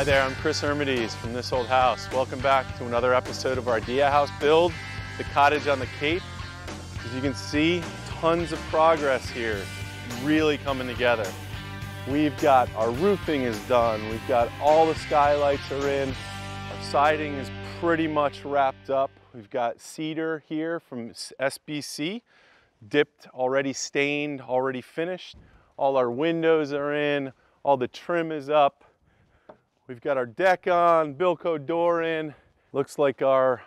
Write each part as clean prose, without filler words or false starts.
Hi there, I'm Chris Hermides from This Old House. Welcome back to another episode of our Dia House build, the cottage on the Cape. As you can see, tons of progress here, really coming together. We've got, our roofing is done, we've got all the skylights are in, our siding is pretty much wrapped up. We've got cedar here from SBC, dipped, already stained, already finished. All our windows are in, all the trim is up. We've got our deck on, Bilco door in. Looks like our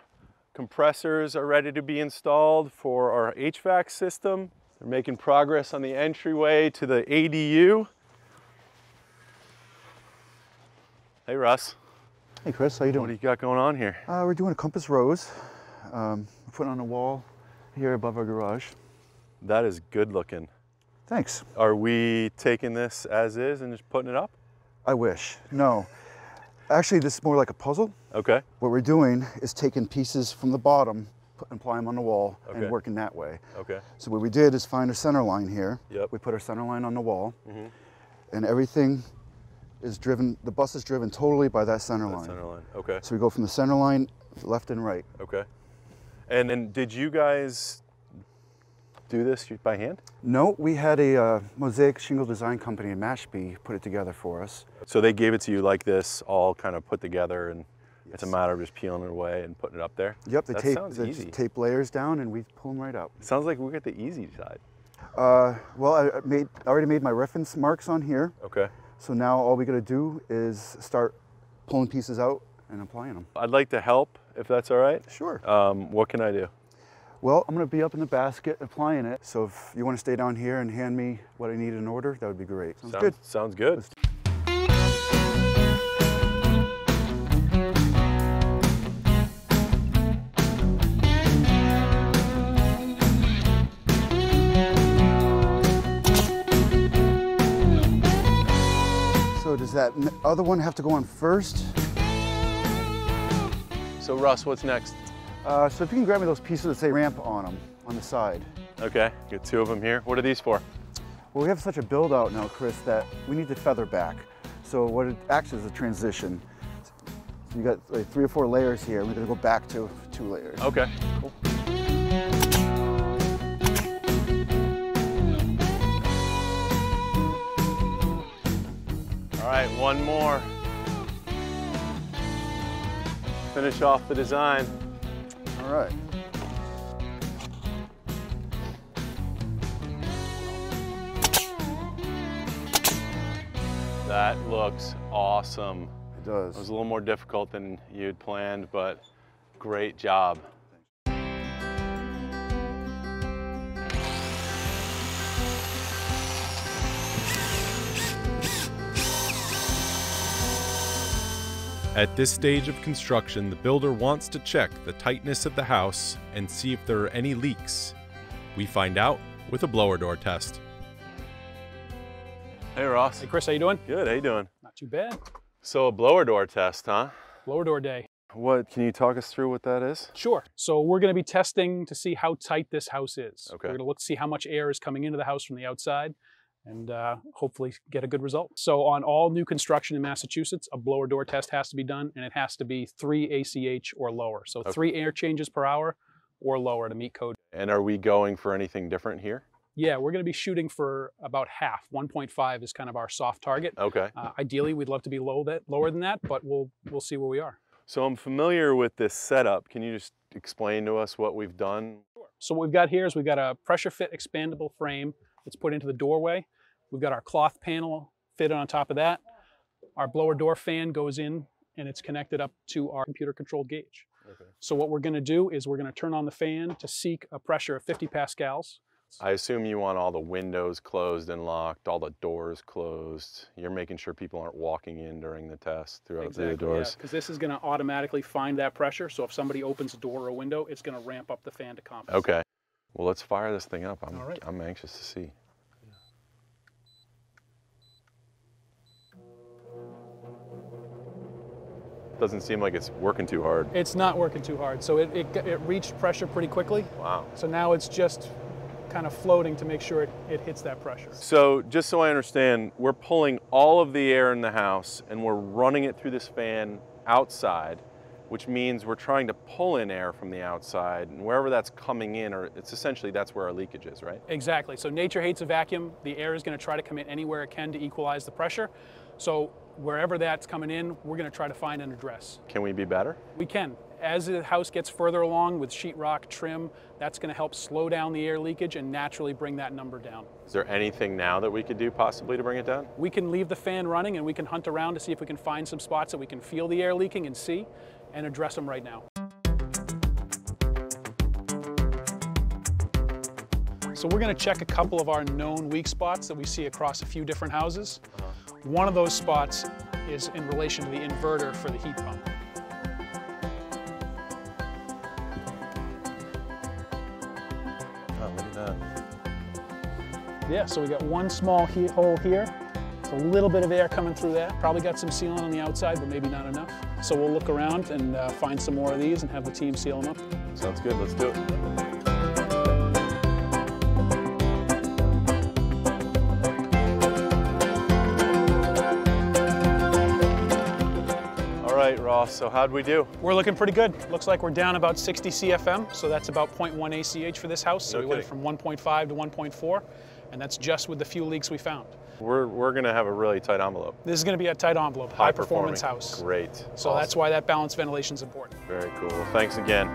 compressors are ready to be installed for our HVAC system. They're making progress on the entryway to the ADU. Hey Russ. Hey Chris, how you doing? What do you got going on here? We're doing a compass rose. We're putting on a wall here above our garage. That is good looking. Thanks. Are we taking this as is and just putting it up? I wish. No. Actually, this is more like a puzzle. Okay. What we're doing is taking pieces from the bottom and applying them on the wall Okay. and working that way. Okay. So what we did is find a center line here. Yep. We put our center line on the wall, and everything is driven, the bus is driven totally by that center line. Center line, okay. So we go from the center line left and right. Okay. And then did you guys do this by hand? No, we had a mosaic shingle design company in Mashpee put it together for us. So they gave it to you like this, all kind of put together, and Yes. it's a matter of just peeling it away and putting it up there? Yep, That they sounds easy. tape layers down and we pull them right up. Sounds like we got the easy side. Well, I already made my reference marks on here. Okay. So now all we gotta do is start pulling pieces out and applying them. I'd like to help, if that's all right. Sure. What can I do? Well, I'm gonna be up in the basket applying it. So if you wanna stay down here and hand me what I need in order, that would be great. Sounds good. Sounds good. So does that other one have to go on first? So Russ, what's next? So if you can grab me those pieces that say ramp on them, on the side. Okay, got two of them here. What are these for? Well, we have such a build out now, Chris, that we need to feather back. So what it acts as a transition. So you got like 3 or 4 layers here. We're gonna go back to 2 layers. Okay, cool. All right, one more. Finish off the design. All right. That looks awesome. It does. It was a little more difficult than you'd planned, but great job. At this stage of construction, the builder wants to check the tightness of the house and see if there are any leaks. We find out with a blower door test. Hey Ross. Hey Chris, how you doing? Good, how you doing? Not too bad. So a blower door test, huh? Blower door day. What, can you talk us through what that is? Sure. So we're going to be testing to see how tight this house is. Okay. We're going to look to see how much air is coming into the house from the outside and hopefully get a good result. So on all new construction in Massachusetts, a blower door test has to be done and it has to be 3 ACH or lower. So Okay. 3 air changes per hour or lower to meet code. And are we going for anything different here? Yeah, we're going to be shooting for about half. 1.5 is kind of our soft target. Okay. Ideally, we'd love to be lower than that, but we'll see where we are. So I'm familiar with this setup. Can you just explain to us what we've done? So what we've got here is we've got a pressure fit expandable frame that's put into the doorway. We've got our cloth panel fitted on top of that. Our blower door fan goes in and it's connected up to our computer controlled gauge. Okay. So what we're gonna do is we're gonna turn on the fan to seek a pressure of 50 pascals. I assume you want all the windows closed and locked, all the doors closed. You're making sure people aren't walking in during the test through the doors. Because this is gonna automatically find that pressure. So if somebody opens a door or a window, it's gonna ramp up the fan to compensate. Okay. Well, let's fire this thing up. All right. I'm anxious to see. Doesn't seem like it's working too hard. It's not working too hard. So it reached pressure pretty quickly. Wow. So now it's just kind of floating to make sure it hits that pressure. So just so I understand, we're pulling all of the air in the house and we're running it through this fan outside, which means we're trying to pull in air from the outside, and wherever that's coming in, or it's essentially that's where our leakage is, right? Exactly. So nature hates a vacuum. The air is going to try to come in anywhere it can to equalize the pressure. So wherever that's coming in, we're going to try to find and address. Can we be better? We can. As the house gets further along with sheetrock trim, that's going to help slow down the air leakage and naturally bring that number down. Is there anything now that we could do possibly to bring it down? We can leave the fan running and we can hunt around to see if we can find some spots that we can feel the air leaking and see and address them right now. So we're going to check a couple of our known weak spots that we see across a few different houses. One of those spots is in relation to the inverter for the heat pump. Oh, look at that. Yeah, so we got one small hole here. It's a little bit of air coming through that. Probably got some sealant on the outside, but maybe not enough. So we'll look around and find some more of these and have the team seal them up. Sounds good, let's do it. All right, Ross, so how'd we do? We're looking pretty good. Looks like we're down about 60 CFM, so that's about 0.1 ACH for this house. So we went from 1.5 to 1.4, and that's just with the few leaks we found. We're gonna have a really tight envelope. This is gonna be a tight envelope, high performance house. Great. So awesome. That's why that balanced ventilation is important. Very cool. Well, thanks again.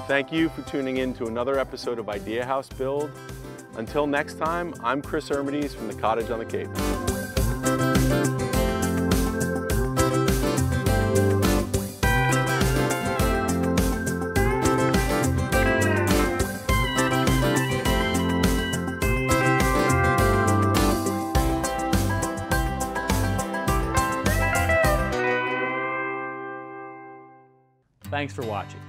Thank you for tuning in to another episode of Idea House Build. Until next time, I'm Chris Ermides from the Cottage on the Cape. Thanks for watching.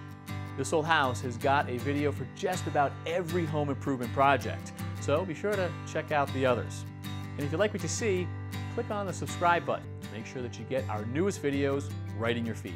This Old House has got a video for just about every home improvement project, so be sure to check out the others. And if you like what you see, click on the subscribe button to make sure that you get our newest videos right in your feed.